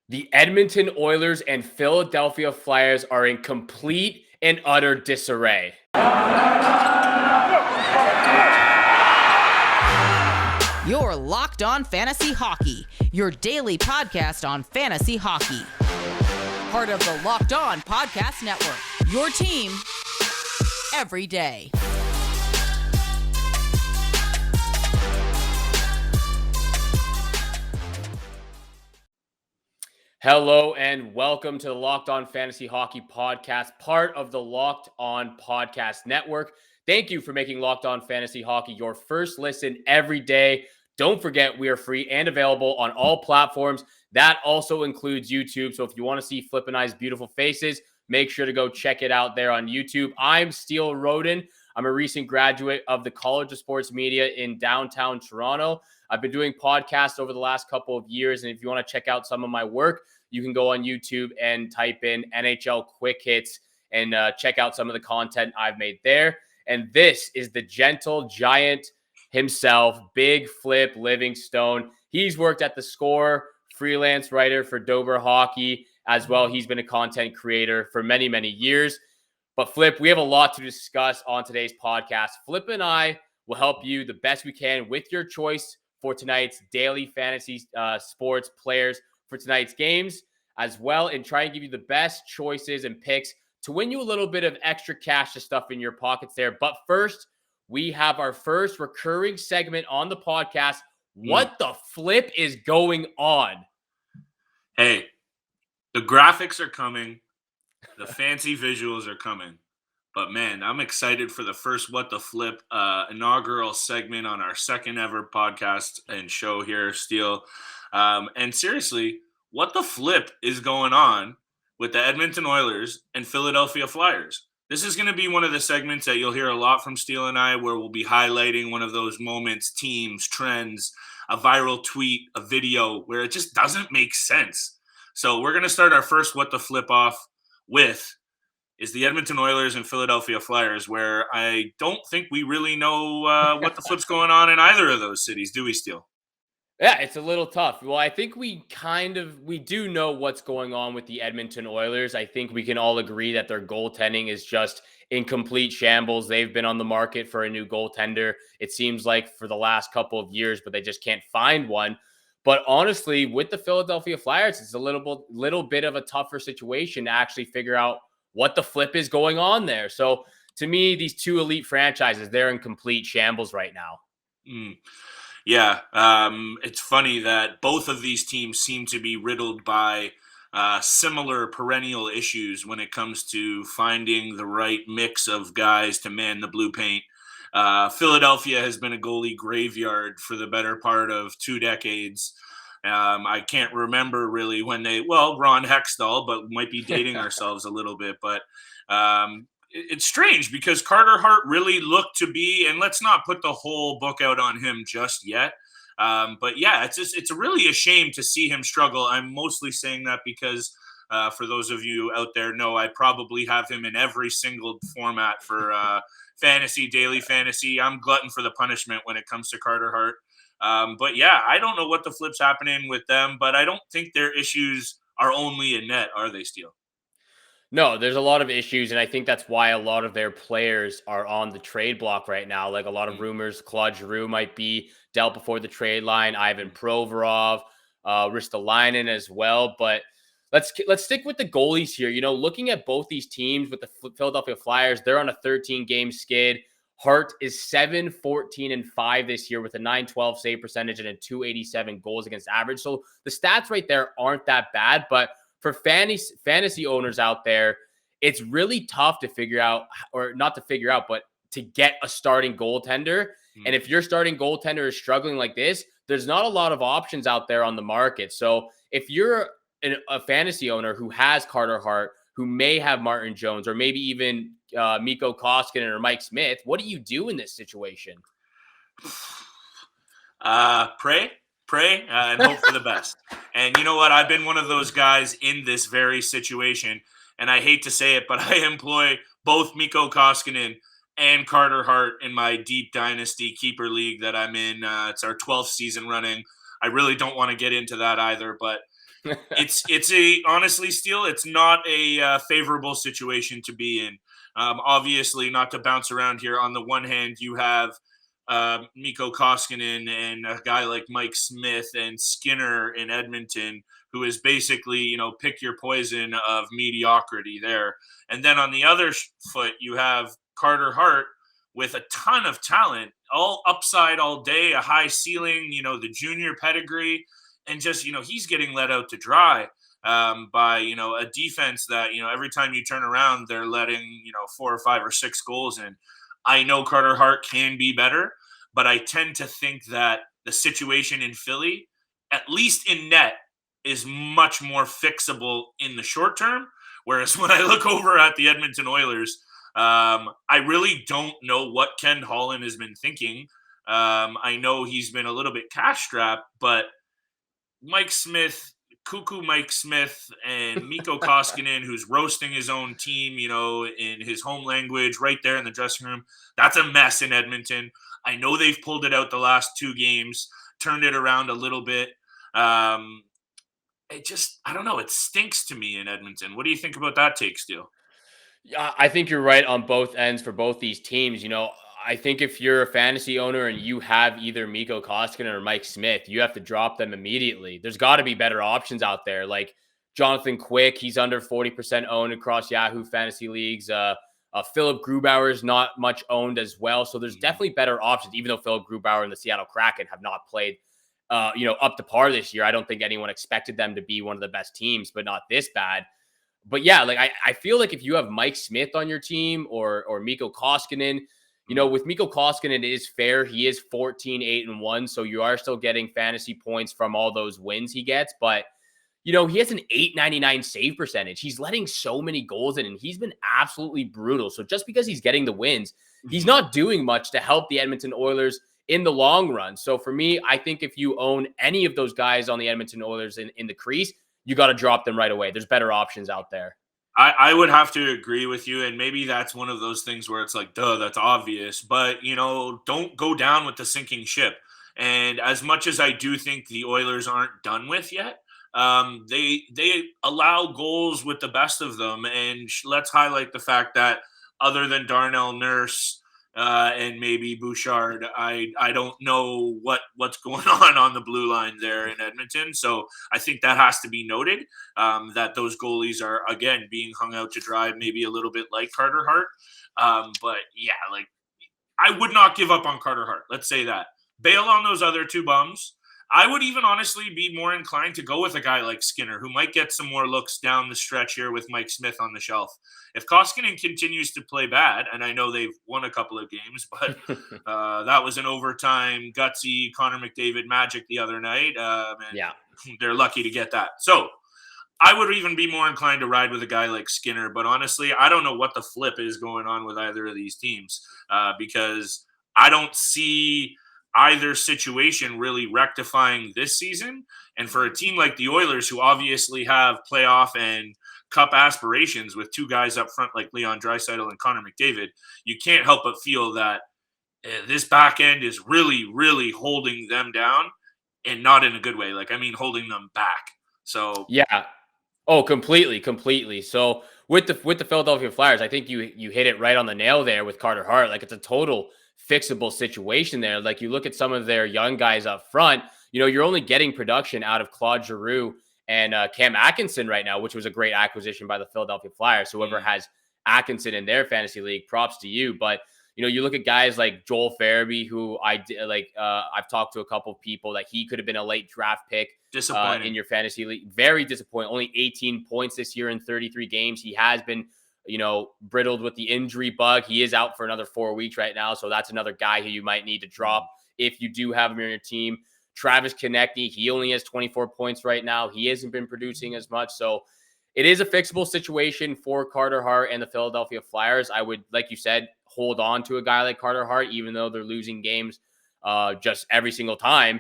The Edmonton Oilers and Philadelphia Flyers are in complete and utter disarray. You're Locked On Fantasy Hockey, your daily podcast on fantasy hockey. Part of the Locked On Podcast Network, your team every day. Hello and welcome to the Locked On Fantasy Hockey Podcast, part of the Locked On Podcast Network. Thank you for making Locked On Fantasy Hockey your first listen every day. Don't forget, we are free and available on all platforms. That also includes YouTube. So if you want to see Flip and I's beautiful faces, make sure to go check it out there on YouTube. I'm Steele Roden. I'm a recent graduate of the College of Sports Media in downtown Toronto. I've been doing podcasts over the last couple of years, and if you want to check out some of my work, you can go on YouTube and type in NHL Quick Hits and check out some of the content I've made there. And this is the gentle giant himself, Big Flip Livingstone. He's worked at The Score, freelance writer for Dover Hockey as well. He's been a content creator for many, many years. But Flip, we have a lot to discuss on today's podcast. Flip and I will help you the best we can with your choice for tonight's daily fantasy sports players for tonight's games, as well, and try and give you the best choices and picks to win you a little bit of extra cash to stuff in your pockets there. But first, we have our first recurring segment on the podcast. What the flip is going on? Hey, the graphics are coming. The fancy visuals are coming. But, man, I'm excited for the first What the Flip inaugural segment on our second ever podcast and show here, Steele. And seriously, what the flip is going on with the Edmonton Oilers and Philadelphia Flyers? This is going to be one of the segments that you'll hear a lot from Steele and I, where we'll be highlighting one of those moments, teams, trends, a viral tweet, a video where it just doesn't make sense. So we're going to start our first What the Flip off with is the Edmonton Oilers and Philadelphia Flyers, where I don't think we really know what the flip's going on in either of those cities. Do we, Steele? Yeah, it's a little tough. Well, I think we do know what's going on with the Edmonton Oilers. I think we can all agree that their goaltending is just in complete shambles. They've been on the market for a new goaltender, it seems like, for the last couple of years, but they just can't find one. But honestly, with the Philadelphia Flyers, it's a little bit of a tougher situation to actually figure out what the flip is going on there. So to me, these two elite franchises, they're in complete shambles right now. Yeah, it's funny that both of these teams seem to be riddled by similar perennial issues when it comes to finding the right mix of guys to man the blue paint. Philadelphia has been a goalie graveyard for the better part of 2 decades. I can't remember really when Ron Hextall, but might be dating ourselves a little bit. But it's strange because Carter Hart really looked to be, and let's not put the whole book out on him just yet. But yeah, it's really a shame to see him struggle. I'm mostly saying that because for those of you out there know, I probably have him in every single format for fantasy, daily fantasy. I'm glutton for the punishment when it comes to Carter Hart. But yeah, I don't know what the flip's happening with them, but I don't think their issues are only in net, are they, Steele? No, there's a lot of issues, and I think that's why a lot of their players are on the trade block right now. Like a lot of rumors, Claude Giroux might be dealt before the trade line, Ivan Provorov, Ristolainen as well. But let's stick with the goalies here. You know, looking at both these teams with the Philadelphia Flyers, they're on a 13-game skid. Hart is 7-14-5 this year with a .912 save percentage and a .287 goals against average. So the stats right there aren't that bad, but for fantasy owners out there, it's really tough to figure out, or not to figure out, but to get a starting goaltender. And if your starting goaltender is struggling like this, there's not a lot of options out there on the market. So if you're a fantasy owner who has Carter Hart, who may have Martin Jones, or maybe even Mikko Koskinen or Mike Smith, what do you do in this situation? Pray, and hope for the best. And you know what? I've been one of those guys in this very situation, and I hate to say it, but I employ both Mikko Koskinen and Carter Hart in my deep dynasty keeper league that I'm in. It's our 12th season running. I really don't want to get into that either, but it's honestly, Steele, it's not a favorable situation to be in. Obviously, not to bounce around here. On the one hand, you have Mikko Koskinen and a guy like Mike Smith and Skinner in Edmonton, who is basically, pick your poison of mediocrity there. And then on the other foot, you have Carter Hart with a ton of talent, all upside all day, a high ceiling, the junior pedigree, and just, he's getting let out to dry by, a defense that, every time you turn around, they're letting, 4 or 5 or 6 goals in. I know Carter Hart can be better, but I tend to think that the situation in Philly, at least in net, is much more fixable in the short term. Whereas when I look over at the Edmonton Oilers, I really don't know what Ken Holland has been thinking. I know he's been a little bit cash strapped, but Mike Smith, cuckoo Mike Smith, and Mikko Koskinen, who's roasting his own team, in his home language right there in the dressing room. That's a mess in Edmonton. I know they've pulled it out the last 2 games, turned it around a little bit. I don't know. It stinks to me in Edmonton. What do you think about that take, Steele? Yeah, I think you're right on both ends for both these teams. I think if you're a fantasy owner and you have either Mikko Koskinen or Mike Smith, you have to drop them immediately. There's got to be better options out there. Like Jonathan Quick, he's under 40% owned across Yahoo fantasy leagues. Philip Grubauer is not much owned as well. So there's definitely better options, even though Philip Grubauer and the Seattle Kraken have not played, up to par this year. I don't think anyone expected them to be one of the best teams, but not this bad. But yeah, like I feel like if you have Mike Smith on your team or Mikko Koskinen, with Mikko Koskinen, it is fair. He is 14-8-1. So you are still getting fantasy points from all those wins he gets. But, he has an .899 save percentage. He's letting so many goals in, and he's been absolutely brutal. So just because he's getting the wins, he's not doing much to help the Edmonton Oilers in the long run. So for me, I think if you own any of those guys on the Edmonton Oilers in the crease, you got to drop them right away. There's better options out there. I would have to agree with you, and maybe that's one of those things where it's like, duh, that's obvious. But, don't go down with the sinking ship. And as much as I do think the Oilers aren't done with yet, they allow goals with the best of them. And let's highlight the fact that other than Darnell Nurse and maybe Bouchard, I don't know what's going on the blue line there in Edmonton. So I think that has to be noted, that those goalies are, again, being hung out to dry, maybe a little bit like Carter Hart. But yeah, like I would not give up on Carter Hart. Let's say that. Bail on those other 2 bums. I would even honestly be more inclined to go with a guy like Skinner, who might get some more looks down the stretch here with Mike Smith on the shelf. If Koskinen continues to play bad, and I know they've won a couple of games, but that was an overtime, gutsy Connor McDavid magic the other night. Yeah, they're lucky to get that. So I would even be more inclined to ride with a guy like Skinner. But honestly, I don't know what the flip is going on with either of these teams because I don't see either situation really rectifying this season. And for a team like the Oilers, who obviously have playoff and cup aspirations with 2 guys up front like Leon Draisaitl and Connor McDavid, you can't help but feel that this back end is really, really holding them down, and not in a good way. Like, I mean, holding them back. So yeah. Oh, completely. So with the Philadelphia Flyers, I think you hit it right on the nail there with Carter Hart. Like, it's a total fixable situation there. Like, you look at some of their young guys up front, you're only getting production out of Claude Giroux and Cam Atkinson right now, which was a great acquisition by the Philadelphia Flyers. Whoever has Atkinson in their fantasy league, props to you. But, you look at guys like Joel Farabee, who I've talked to a couple of people that he could have been a late draft pick in your fantasy league. Very disappointing. Only 18 points this year in 33 games. He has been brittled with the injury bug. He is out for another 4 weeks right now. So that's another guy who you might need to drop if you do have him in your team. Travis Konecny, he only has 24 points right now. He hasn't been producing as much. So it is a fixable situation for Carter Hart and the Philadelphia Flyers. I would, like you said, hold on to a guy like Carter Hart, even though they're losing games just every single time.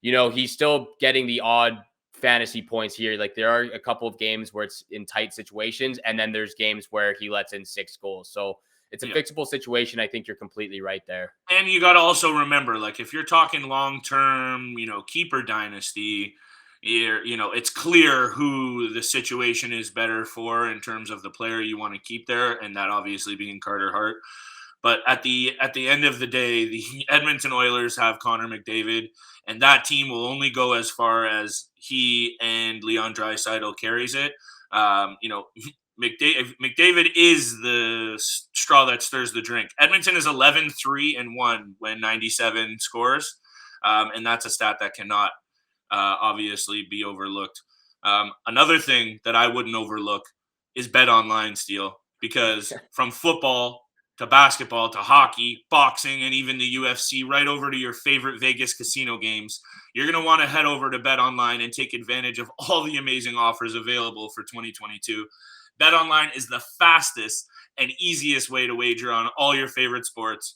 He's still getting the odd fantasy points here. Like, there are a couple of games where it's in tight situations, and then there's games where he lets in 6 goals. So it's a fixable situation. I think you're completely right there. And you got to also remember, like, if you're talking long-term, keeper dynasty, it's clear who the situation is better for in terms of the player you want to keep there, and that obviously being Carter Hart. But at the end of the day, the Edmonton Oilers have Connor McDavid, and that team will only go as far as he and Leon Draisaitl carries it. McDavid is the straw that stirs the drink. Edmonton is 11-3-1 when 97 scores, and that's a stat that cannot obviously be overlooked. Another thing that I wouldn't overlook is BetOnline, Steele, because from football to basketball to hockey, boxing, and even the UFC, right over to your favorite Vegas casino games, you're going to want to head over to BetOnline and take advantage of all the amazing offers available for 2022. BetOnline is the fastest and easiest way to wager on all your favorite sports.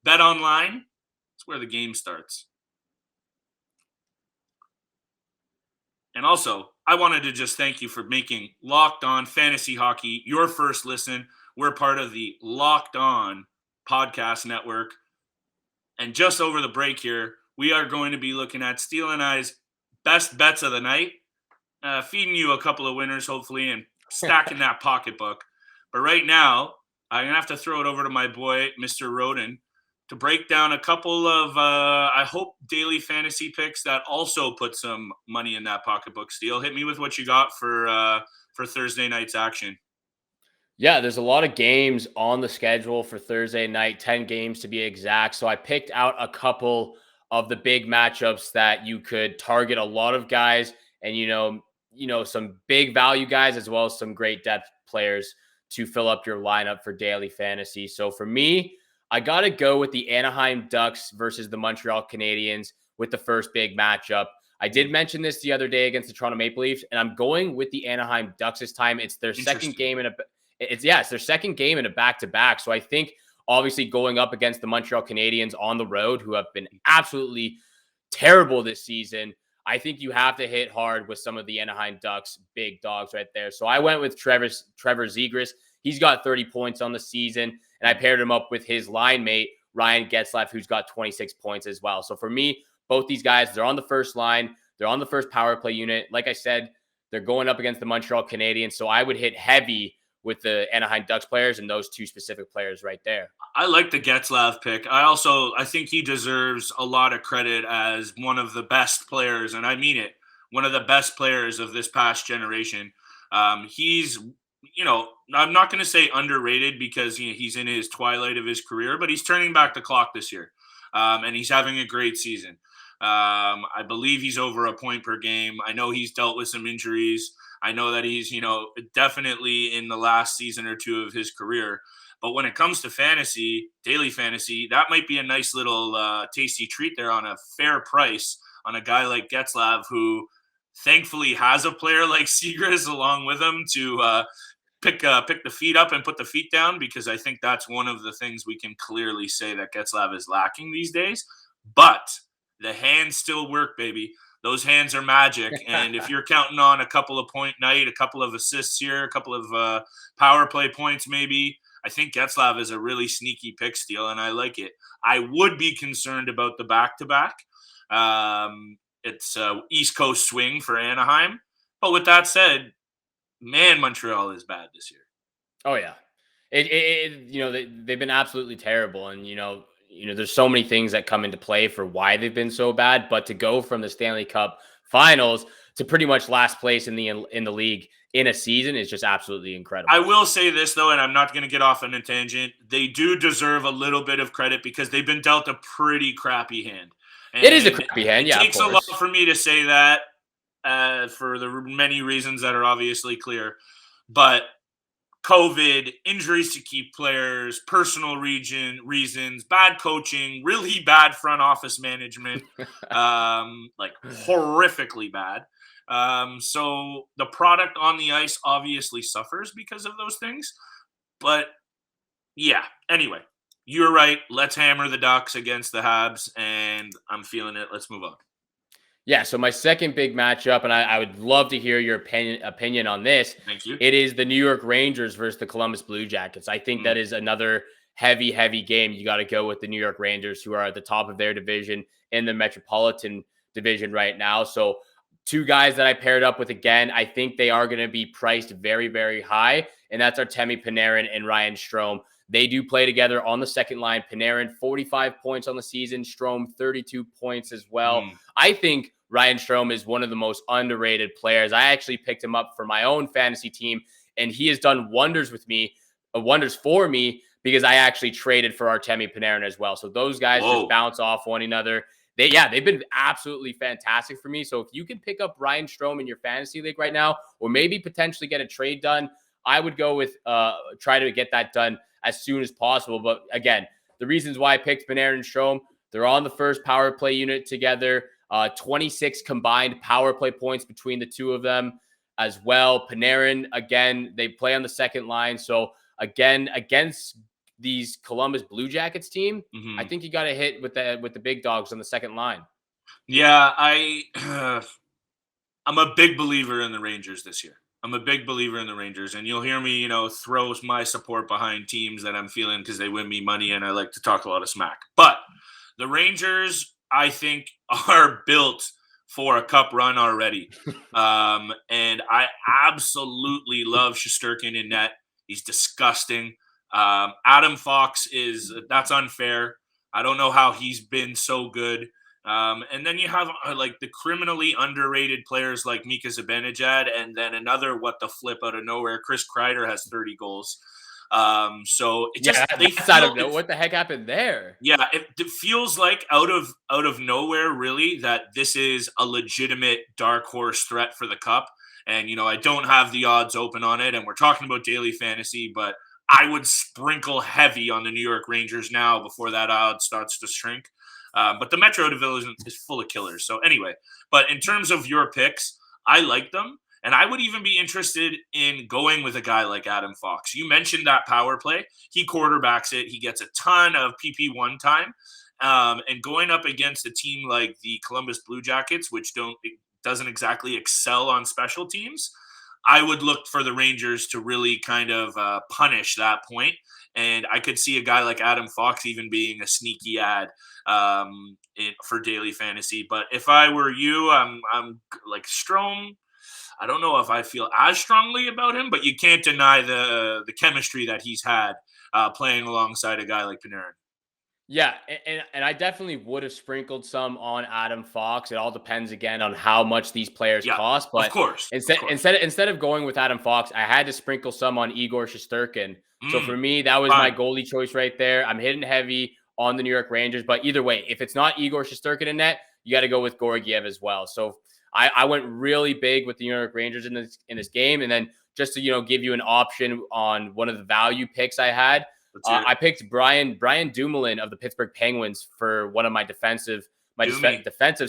BetOnline is where the game starts. And also, I wanted to just thank you for making Locked On Fantasy Hockey your first listen. We're part of the Locked On Podcast Network. And just over the break here, we are going to be looking at Steele and I's best bets of the night, feeding you a couple of winners, hopefully, and stacking that pocketbook. But right now, I'm going to have to throw it over to my boy, Mr. Roden, to break down a couple of, I hope, daily fantasy picks that also put some money in that pocketbook. Steele, hit me with what you got for Thursday night's action. Yeah, there's a lot of games on the schedule for Thursday night, 10 games to be exact. So I picked out a couple of the big matchups that you could target a lot of guys and, some big value guys as well as some great depth players to fill up your lineup for daily fantasy. So for me, I got to go with the Anaheim Ducks versus the Montreal Canadiens with the first big matchup. I did mention this the other day against the Toronto Maple Leafs, and I'm going with the Anaheim Ducks this time. It's their second game it's their second game in a back-to-back. So I think obviously going up against the Montreal Canadiens on the road, who have been absolutely terrible this season, I think you have to hit hard with some of the Anaheim Ducks big dogs right there. So I went with Trevor Zegras. He's got 30 points on the season, and I paired him up with his line mate, Ryan Getzlaf, who's got 26 points as well. So for me, both these guys, they're on the first line. They're on the first power play unit. Like I said, they're going up against the Montreal Canadiens. So I would hit heavy with the Anaheim Ducks players and those two specific players right there. I like the Getzlaf pick. I think he deserves a lot of credit as one of the best players, and I mean it, one of the best players of this past generation. He's, I'm not going to say underrated because he's in his twilight of his career, but he's turning back the clock this year, and he's having a great season. I believe he's over a point per game. I know he's dealt with some injuries. I know that he's, definitely in the last season or two of his career. But when it comes to fantasy, daily fantasy, that might be a nice little tasty treat there on a fair price on a guy like Getzlaf, who thankfully has a player like Zegras along with him to pick the feet up and put the feet down, because I think that's one of the things we can clearly say that Getzlaf is lacking these days. But the hands still work, baby. Those hands are magic. And if you're counting on a couple of point night, a couple of assists here, a couple of power play points maybe, I think Getzlaf is a really sneaky pick, Steele, and I like it. I would be concerned about the back-to-back. It's East Coast swing for Anaheim. But with that said, man, Montreal is bad this year. Oh, yeah. They've been absolutely terrible. And, there's so many things that come into play for why they've been so bad, but to go from the Stanley Cup Finals to pretty much last place in the league in a season is just absolutely incredible. I will say this though, and I'm not going to get off on a tangent. They do deserve a little bit of credit because they've been dealt a pretty crappy hand. And it is a crappy hand. It takes a lot for me to say that for the many reasons that are obviously clear, but COVID, injuries to key players, personal reasons, bad coaching, really bad front office management, like horrifically bad. So the product on the ice obviously suffers because of those things. But yeah, anyway, you're right. Let's hammer the Ducks against the Habs, and I'm feeling it. Let's move on. Yeah, so my second big matchup, and I would love to hear your opinion on this. Thank you. It is the New York Rangers versus the Columbus Blue Jackets. I think that is another heavy game. You got to go with the New York Rangers, who are at the top of their division in the Metropolitan Division right now. So two guys that I paired up with again, I think they are going to be priced very, very high, and that's Artemi Panarin and Ryan Strome. They do play together on the second line. Panarin, 45 points on the season. Strome, 32 points as well. I think Ryan Strome is one of the most underrated players. I actually picked him up for my own fantasy team, and he has done wonders for me because I actually traded for Artemi Panarin as well. So those guys just bounce off one another. They've been absolutely fantastic for me. So if you can pick up Ryan Strome in your fantasy league right now, or maybe potentially get a trade done, I would go with try to get that done as soon as possible. But again, the reasons why I picked Panarin and Strome, they're on the first power play unit together. 26 combined power play points between the two of them as well. Panarin, again, they play on the second line. So again, against these Columbus Blue Jackets team, I think you got to hit with the big dogs on the second line. Yeah, I'm a big believer in the Rangers this year. I'm a big believer in the Rangers, and you'll hear me, throw my support behind teams that I'm feeling because they win me money, and I like to talk a lot of smack. But the Rangers, I think, are built for a cup run already. And I absolutely love Shesterkin in net. He's disgusting. Adam Fox that's unfair. I don't know how he's been so good. And then you have like the criminally underrated players like Mika Zibanejad, and then another what the flip out of nowhere, Chris Kreider has 30 goals. So it just what the heck happened there? Yeah, it feels like out of nowhere, really, that this is a legitimate dark horse threat for the cup. And I don't have the odds open on it, and we're talking about daily fantasy, but I would sprinkle heavy on the New York Rangers now before that odds starts to shrink. But the Metro Division is full of killers. So anyway, but in terms of your picks, I like them. And I would even be interested in going with a guy like Adam Fox. You mentioned that power play. He quarterbacks it. He gets a ton of PP1 time. And going up against a team like the Columbus Blue Jackets, which doesn't exactly excel on special teams, I would look for the Rangers to really kind of punish that point. And I could see a guy like Adam Fox even being a sneaky ad for daily fantasy. But if I were you, I'm like Strome. I don't know if I feel as strongly about him, but you can't deny the chemistry that he's had playing alongside a guy like Panarin. Yeah, and I definitely would have sprinkled some on Adam Fox. It all depends again on how much these players cost. But of course, instead of going with Adam Fox, I had to sprinkle some on Igor Shesterkin. So for me, that was my goalie choice right there. I'm hitting heavy on the New York Rangers, but either way, if it's not Igor Shesterkin in net, you got to go with Georgiev as well. So I went really big with the New York Rangers in this game, and then just to give you an option on one of the value picks I had. I picked Brian Dumoulin of the Pittsburgh Penguins for one of my defensive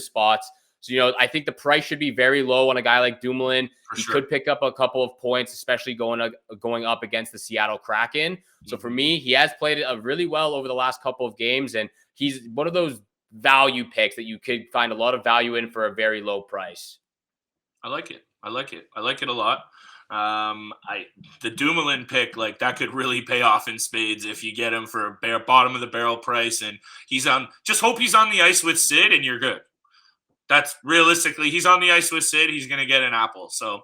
spots. So, I think the price should be very low on a guy like Dumoulin. He could pick up a couple of points, especially going up against the Seattle Kraken. So for me, he has played really well over the last couple of games, and he's one of those value picks that you could find a lot of value in for a very low price. I like it a lot. The Dumoulin pick, like that could really pay off in spades if you get him for a bottom of the barrel price, and just hope he's on the ice with Sid and you're good. That's realistically, he's on the ice with Sid, he's going to get an apple. So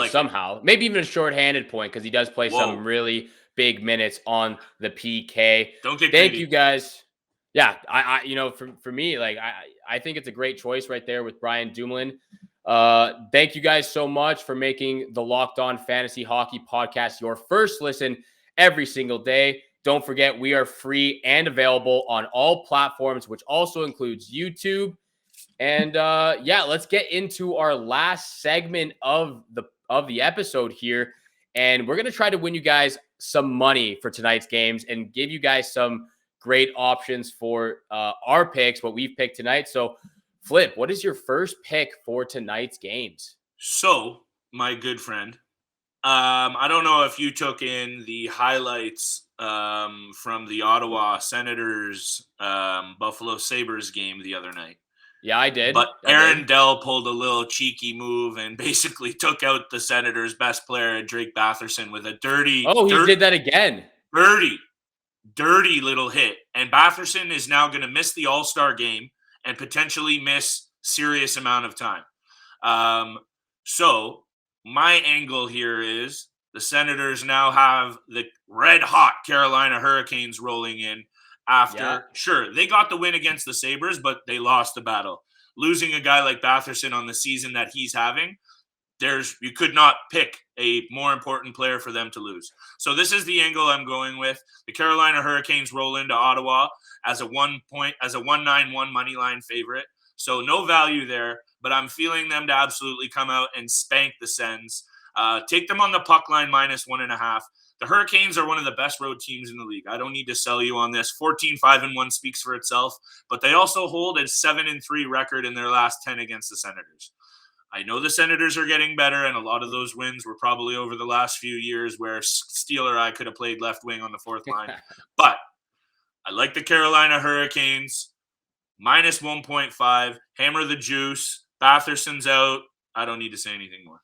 somehow, maybe even a shorthanded point, because he does play some really big minutes on the PK. Thank you guys. Yeah, for me, like I think it's a great choice right there with Brian Dumoulin. Thank you guys so much for making the Locked On Fantasy Hockey Podcast your first listen every single day. Don't forget, we are free and available on all platforms, which also includes YouTube. And let's get into our last segment of the episode here. And we're going to try to win you guys some money for tonight's games and give you guys some great options for our picks, what we've picked tonight. So, Flip, what is your first pick for tonight's games? So, my good friend, I don't know if you took in the highlights from the Ottawa Senators Buffalo Sabres game the other night. Yeah, I did. But Aaron Dell pulled a little cheeky move and basically took out the Senators' best player, Drake Batherson, with a dirty... Oh, he did that again. Dirty little hit. And Batherson is now going to miss the All-Star game and potentially miss serious amount of time. So my angle here is the Senators now have the red-hot Carolina Hurricanes rolling in after, sure, they got the win against the Sabres, but they lost the battle. Losing a guy like Batherson on the season that he's having, you could not pick a more important player for them to lose. So this is the angle I'm going with. The Carolina Hurricanes roll into Ottawa as a 1.91 money line favorite. So no value there, but I'm feeling them to absolutely come out and spank the Sens. Take them on the puck line -1.5. The Hurricanes are one of the best road teams in the league. I don't need to sell you on this. 14-5-1 speaks for itself, but they also hold a 7-3 record in their last 10 against the Senators. I know the Senators are getting better, and a lot of those wins were probably over the last few years where Steele or I could have played left wing on the fourth line. But I like the Carolina Hurricanes. -1.5. Hammer the juice. Batherson's out. I don't need to say anything more.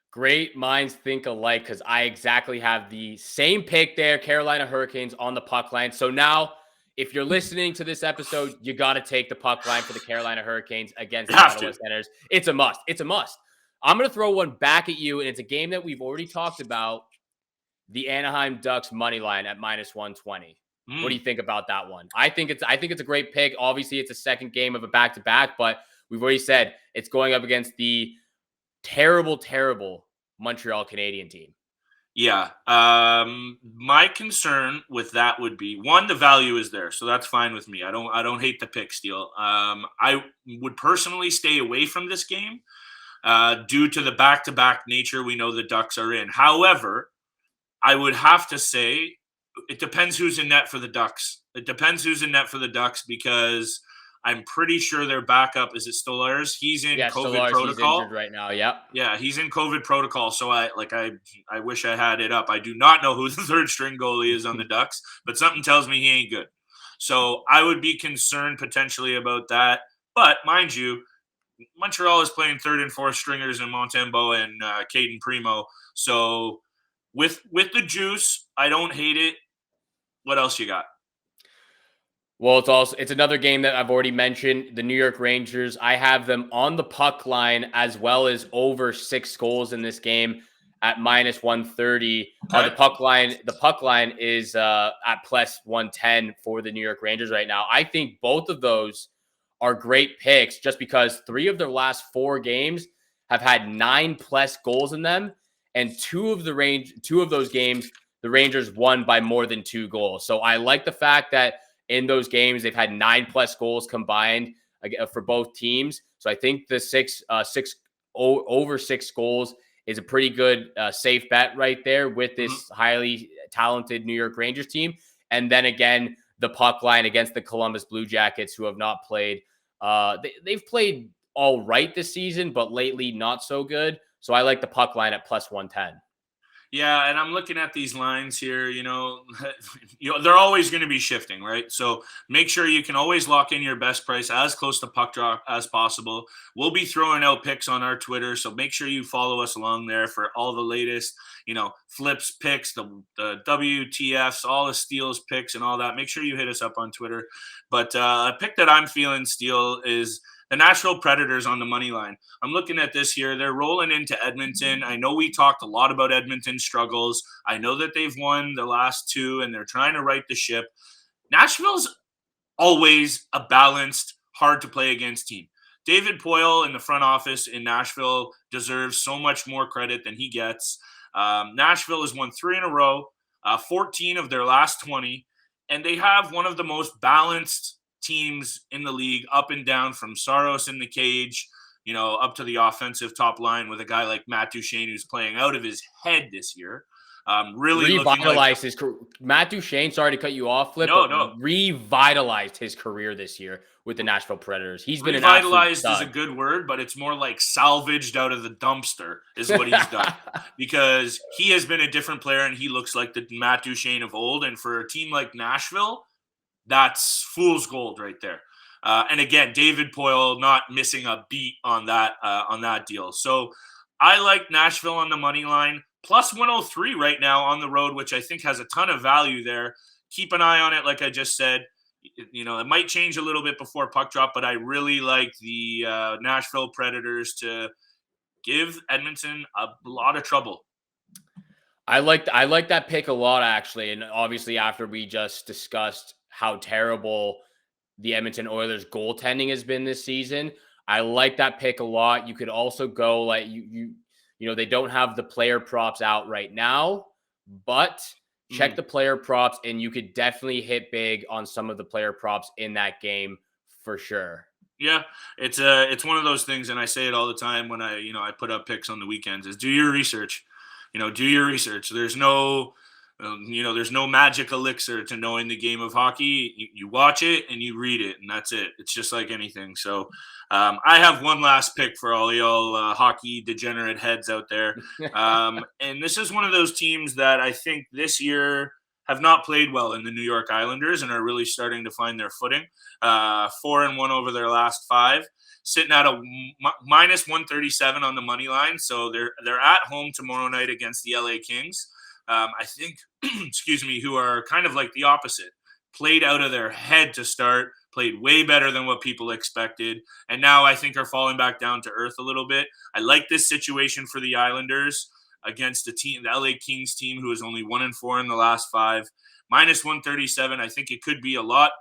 Great minds think alike, because I exactly have the same pick there. Carolina Hurricanes on the puck line. So now, if you're listening to this episode, you got to take the puck line for the Carolina Hurricanes against the Ottawa Senators. It's a must. It's a must. I'm going to throw one back at you, and it's a game that we've already talked about, the Anaheim Ducks money line at -120. What do you think about that one? I think it's a great pick. Obviously, it's a second game of a back-to-back, but we've already said it's going up against the terrible Montreal Canadiens team. Yeah. My concern with that would be, one, the value is there, so that's fine with me. I don't hate the pick, Steele. I would personally stay away from this game due to the back-to-back nature we know the Ducks are in. However, I would have to say it depends who's in net for the Ducks. Because I'm pretty sure their backup, is it Stolarz? He's in COVID protocol. He's injured right now. Yep. Yeah, he's in COVID protocol. So I wish I had it up. I do not know who the third string goalie is on the Ducks, but something tells me he ain't good. So I would be concerned potentially about that. But mind you, Montreal is playing third and fourth stringers in Montembeault and Caden Primo. So with the juice, I don't hate it. What else you got? Well, it's another game that I've already mentioned. The New York Rangers, I have them on the puck line as well as over 6 goals in this game at -130. Okay. The puck line is at +110 for the New York Rangers right now. I think both of those are great picks just because 3 of their last 4 games have had 9+ goals in them, and 2 of those games the Rangers won by more than 2 goals. So I like the fact that in those games they've had 9+ goals combined for both teams. So I think the over 6 goals is a pretty good safe bet right there with this highly talented New York Rangers team. And then again, the puck line against the Columbus Blue Jackets, who have not played. They've played all right this season, but lately not so good. So I like the puck line at +110. Yeah, and I'm looking at these lines here, they're always going to be shifting, right? So make sure you can always lock in your best price as close to puck drop as possible. We'll be throwing out picks on our Twitter, so make sure you follow us along there for all the latest, flips, picks, the WTFs, all the Steele's picks and all that. Make sure you hit us up on Twitter. But a pick that I'm feeling, Steele, is the Nashville Predators on the money line. I'm looking at this here. They're rolling into Edmonton. I know we talked a lot about Edmonton's struggles. I know that they've won the last 2 and they're trying to right the ship. Nashville's always a balanced, hard to play against team. David Poile in the front office in Nashville deserves so much more credit than he gets. Nashville has won 3 in a row, 14 of their last 20, and they have one of the most balanced teams in the league, up and down, from Saros in the cage, up to the offensive top line with a guy like Matt Duchene, who's playing out of his head this year. Really revitalized his career. Matt Duchene, sorry to cut you off, Flip. No. Revitalized his career this year with the Nashville Predators. He's been revitalized is a good word, but it's more like salvaged out of the dumpster is what he's done, because he has been a different player and he looks like the Matt Duchene of old. And for a team like Nashville, that's fool's gold right there. And again, David Poile not missing a beat on that deal. So I like Nashville on the money line, +103 right now on the road, which I think has a ton of value there. Keep an eye on it, like I just said. it might change a little bit before puck drop, but I really like the Nashville Predators to give Edmonton a lot of trouble. I like that pick a lot, actually. And obviously, after we just discussed how terrible the Edmonton Oilers goaltending has been this season, I like that pick a lot. You could also go like they don't have the player props out right now, but check the player props, and you could definitely hit big on some of the player props in that game for sure. Yeah, it's one of those things, and I say it all the time when I put up picks on the weekends, is do your research. Do your research. There's no magic elixir to knowing the game of hockey. You watch it and you read it, and that's it. It's just like anything. So I have one last pick for all y'all hockey degenerate heads out there. And this is one of those teams that I think this year have not played well in the New York Islanders and are really starting to find their footing. 4-1 over their last 5. Sitting at a minus 137 on the money line. So they're at home tomorrow night against the LA Kings. I think, who are kind of like the opposite. Played out of their head to start, played way better than what people expected, and now I think are falling back down to earth a little bit. I like this situation for the Islanders against the LA Kings team, who is only 1-4 in the last 5. Minus 137, I think it could be a lot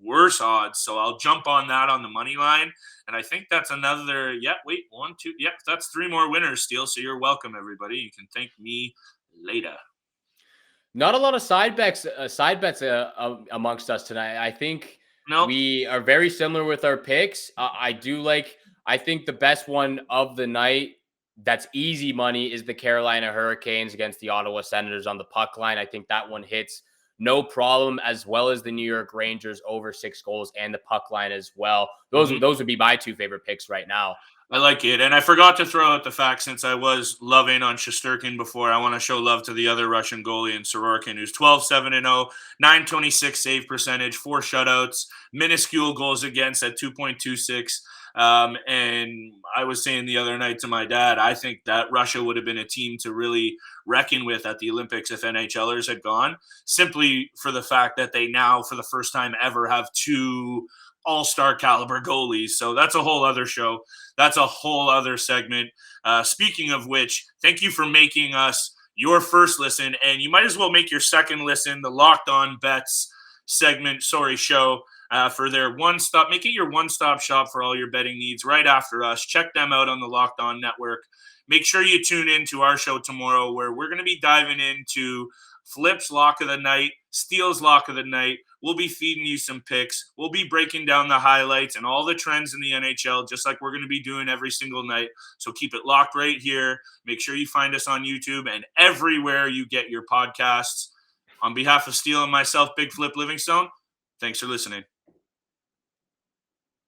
worse odds. So I'll jump on that on the money line. And I think that's another, 1, 2, that's 3 more winners, Steele. So you're welcome, everybody. You can thank me later. Not a lot of side bets amongst us tonight. I think we are very similar with our picks. I think the best one of the night that's easy money is the Carolina Hurricanes against the Ottawa Senators on the puck line. I think that one hits no problem, as well as the New York Rangers over 6 goals and the puck line as well. Those would be my 2 favorite picks right now. I like it. And I forgot to throw out the fact, since I was loving on Shesterkin before, I want to show love to the other Russian goalie in Sorokin, who's 12-7-0, 926 save percentage, 4 shutouts, minuscule goals against at 2.26. And I was saying the other night to my dad, I think that Russia would have been a team to really reckon with at the Olympics if NHLers had gone, simply for the fact that they now, for the first time ever, have 2 all-star caliber goalies. So that's a whole other show. That's a whole other segment. Speaking of which, thank you for making us your first listen, and you might as well make your second listen, the Locked On Bets show. For their one-stop, make it your one-stop shop for all your betting needs right after us. Check them out on the Locked On Network. Make sure you tune in to our show tomorrow, where we're going to be diving into Flip's Lock of the Night, Steele's Lock of the Night. We'll be feeding you some picks. We'll be breaking down the highlights and all the trends in the NHL, just like we're going to be doing every single night. So keep it locked right here. Make sure you find us on YouTube and everywhere you get your podcasts. On behalf of Steele and myself, Big Flip Livingstone, thanks for listening.